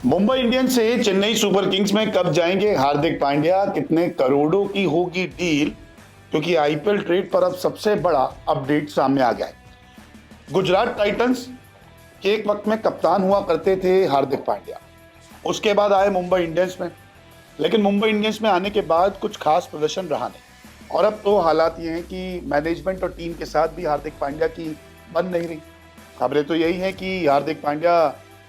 Mumbai Indians से Chennai super Kings में कब जाएंगे हार्दिक पांड्या, कितने करोड़ों की होगी डील? क्योंकि आईपीएल ट्रेड पर अब सबसे बड़ा अपडेट सामने आ गया है। गुजरात टाइटंस के एक वक्त में कप्तान हुआ करते थे हार्दिक पांड्या। उसके बाद आए मुंबई इंडियंस में, लेकिन मुंबई इंडियंस में आने के बाद कुछ खास प्रदर्शन रहा नहीं। और अब तो हालात ये हैं कि मैनेजमेंट और टीम के साथ भी हार्दिक पांड्या की बन नहीं रही। खबरें तो यही हैं कि हार्दिक पांड्या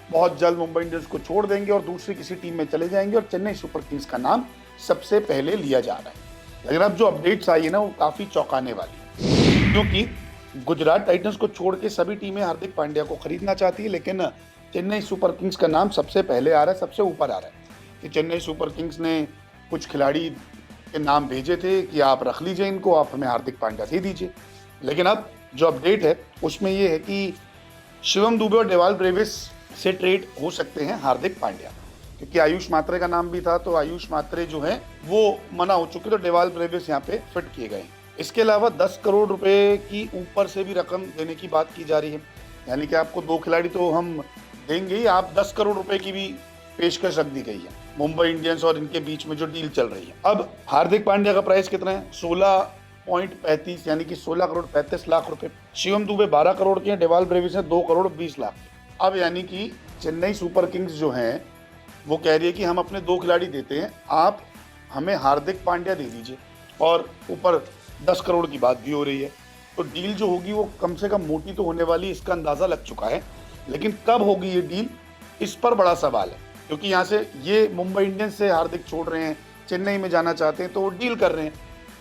बहुत जल्द मुंबई इंडियंस को छोड़ देंगे और दूसरी किसी टीम में चले जाएंगे और चेन्नई सुपर किंग्स का नाम सबसे पहले लिया जा रहा है। लेकिन अब जो अपडेट्स आई है ना, वो काफ़ी चौंकाने वाली है, क्योंकि गुजरात टाइटंस को छोड़ के सभी टीमें हार्दिक पांड्या को खरीदना चाहती है, लेकिन चेन्नई सुपर किंग्स का नाम सबसे पहले आ रहा है, सबसे ऊपर आ रहा है। कि चेन्नई सुपर किंग्स ने कुछ खिलाड़ी के नाम भेजे थे कि आप रख लीजिए इनको, आप हमें हार्दिक पांड्या दे दीजिए। लेकिन अब जो अपडेट है उसमें ये है कि शिवम दुबे और डेवाल ब्रेविस से ट्रेड हो सकते हैं हार्दिक पांड्या, क्योंकि आयुष मात्रे का नाम भी था, तो आयुष मात्रे जो है वो मना हो चुके, तो डेवाल ब्रेविस यहाँ पे फिट किए गए। इसके अलावा 10 करोड़ रुपए की ऊपर से भी रकम देने की बात की जा रही है, यानी कि आपको 2 खिलाड़ी तो हम देंगे ही, आप 10 करोड़ रुपए की भी पेशकश रख दी गई है मुंबई इंडियंस और इनके बीच में जो डील चल रही है। अब हार्दिक पांड्या का प्राइस कितना है? 16.35 यानी कि 16 करोड़ 35 लाख रुपए। शिवम दुबे 12 करोड़ के हैं, डेवाल ब्रेविस है 2 करोड़ 20 लाख। अब यानी कि चेन्नई सुपर किंग्स जो हैं वो कह रही है कि हम अपने 2 खिलाड़ी देते हैं, आप हमें हार्दिक पांड्या दे दीजिए, और ऊपर 10 करोड़ की बात भी हो रही है। तो डील जो होगी वो कम से कम मोटी तो होने वाली, इसका अंदाज़ा लग चुका है। लेकिन कब होगी ये डील, इस पर बड़ा सवाल है, क्योंकि यहाँ से ये मुंबई इंडियंस से हार्दिक छोड़ रहे हैं, चेन्नई में जाना चाहते हैं, तो वो डील कर रहे हैं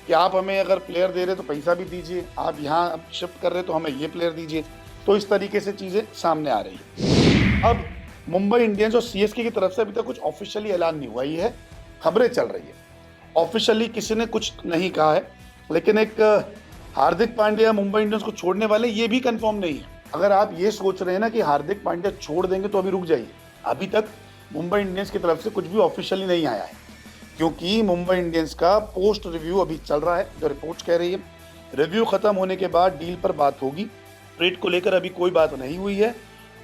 कि आप हमें अगर प्लेयर दे रहे तो पैसा भी दीजिए, आप यहाँ शिफ्ट कर रहे तो हमें ये प्लेयर दीजिए। तो इस तरीके से चीज़ें सामने आ रही है। अब मुंबई इंडियंस और सीएसके की तरफ से अभी तक कुछ ऑफिशियली ऐलान नहीं हुआ, ये है खबरें चल रही है, ऑफिशियली किसी ने कुछ नहीं कहा है। लेकिन एक हार्दिक पांड्या मुंबई इंडियंस को छोड़ने वाले, ये भी कंफर्म नहीं है। अगर आप ये सोच रहे हैं ना कि हार्दिक पांड्या छोड़ देंगे, तो अभी रुक जाइए। अभी तक मुंबई इंडियंस की तरफ से कुछ भी ऑफिशियली नहीं आया है, क्योंकि मुंबई इंडियंस का पोस्ट रिव्यू अभी चल रहा है, जो रिपोर्ट्स कह रही है। रिव्यू खत्म होने के बाद डील पर बात होगी। ट्रेड को लेकर अभी कोई बात नहीं हुई है,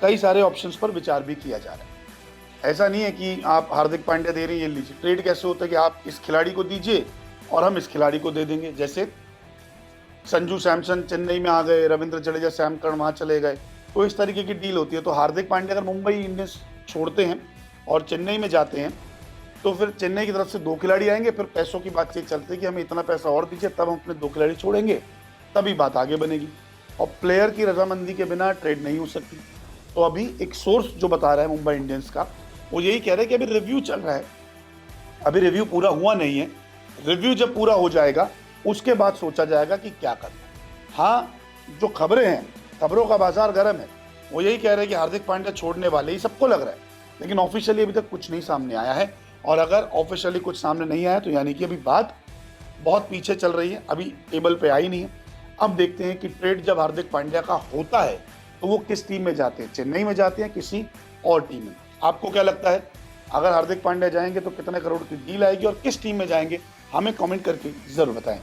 कई सारे ऑप्शंस पर विचार भी किया जा रहा है। ऐसा नहीं है कि आप हार्दिक पांड्या दे रहे हैं ये लीजिए। ट्रेड कैसे होता है कि आप इस खिलाड़ी को दीजिए और हम इस खिलाड़ी को दे देंगे। जैसे संजू सैमसन चेन्नई में आ गए, रविंद्र जडेजा सैम करन वहाँ चले गए, तो इस तरीके की डील होती है। तो हार्दिक पांड्या अगर मुंबई इंडियंस छोड़ते हैं और चेन्नई में जाते हैं, तो फिर चेन्नई की तरफ से 2 खिलाड़ी आएंगे, फिर पैसों की बातचीत चलती है कि हमें इतना पैसा और दीजिए, तब हम अपने 2 खिलाड़ी छोड़ेंगे, तभी बात आगे बनेगी। और प्लेयर की रजामंदी के बिना ट्रेड नहीं हो सकती। तो अभी एक सोर्स जो बता रहा है मुंबई इंडियंस का, वो यही कह रहा है कि अभी रिव्यू चल रहा है, अभी रिव्यू पूरा हुआ नहीं है। रिव्यू जब पूरा हो जाएगा उसके बाद सोचा जाएगा कि क्या करना है। हाँ, जो खबरें हैं, खबरों का बाजार गर्म है, वो यही कह रहे हैं कि हार्दिक पांड्या छोड़ने वाले ही सबको लग रहा है, लेकिन ऑफिशियली अभी तक कुछ नहीं सामने आया है। और अगर ऑफिशियली कुछ सामने नहीं आया तो यानी कि अभी बात बहुत पीछे चल रही है, अभी टेबल पे आई नहीं है। अब देखते हैं कि ट्रेड जब हार्दिक पांड्या का होता है तो वो किस टीम में जाते हैं, चेन्नई में जाते हैं, किसी और टीम में। आपको क्या लगता है, अगर हार्दिक पांड्या जाएंगे तो कितने करोड़ की डील आएगी और किस टीम में जाएंगे? हमें कमेंट करके ज़रूर बताएं।